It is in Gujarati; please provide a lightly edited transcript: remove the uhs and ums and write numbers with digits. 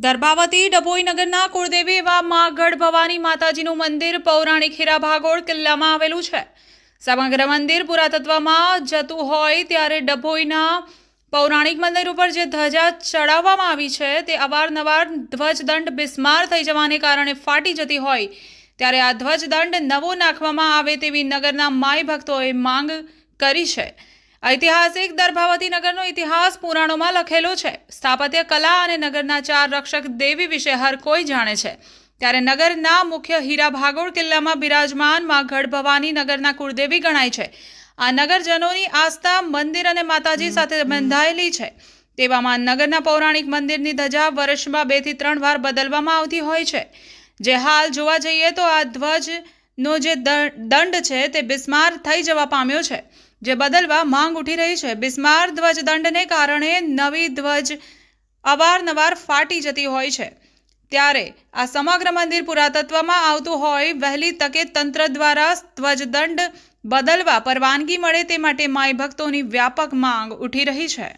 દર્ભાવતી ડભોઈ નગરના કુળદેવી એવા માં ગઢ ભવાની માતાજીનું મંદિર પૌરાણિક હીરા ભાગોળ કિલ્લામાં આવેલું છે। સમગ્ર મંદિર પુરાતત્વમાં જતું હોય ત્યારે ડભોઈના પૌરાણિક મંદિર ઉપર જે ધજા ચડાવવામાં આવી છે તે અવારનવાર ધ્વજદંડ બિસ્માર થઈ જવાને કારણે ફાટી જતી હોય ત્યારે આ ધ્વજદંડ નવો નાખવામાં આવે તેવી નગરના માઈ ભક્તોએ માંગ કરી છે। ઐતિહાસિક દર્ભાવતી નગરનો ઇતિહાસ પુરાણોમાં લખેલો છે। સ્થાપત્ય કલા અને નગરના ચાર રક્ષક દેવી વિશે હર કોઈ જાણે છે। ત્યારે નગરના મુખ્ય હીરા ભાગોળ કિલ્લામાં બિરાજમાન માં ગઢ ભવાની નગરના કુળદેવી ગણાય છે। આ નગરજનોની આસ્થા મંદિર અને માતાજી સાથે બંધાયેલી છે। તેવામાં નગરના પૌરાણિક મંદિરની ધજા વર્ષમાં 2 થી 3 વાર બદલવામાં આવતી હોય છે। જે હાલ જોવા જઈએ તો આ ધ્વજનો જે દંડ છે તે બિસ્માર થઈ જવા પામ્યો છે, જે બદલવા માંગ ઉઠી રહી છે। બિસ્માર ધ્વજદંડને કારણે નવી ધ્વજ અવારનવાર ફાટી જતી હોય છે। ત્યારે આ સમગ્ર મંદિર પુરાતત્વમાં આવતું હોય વહેલી તકે તંત્ર દ્વારા ધ્વજદંડ બદલવા પરવાનગી મળે તે માટે માઈ ભક્તોની વ્યાપક માંગ ઉઠી રહી છે।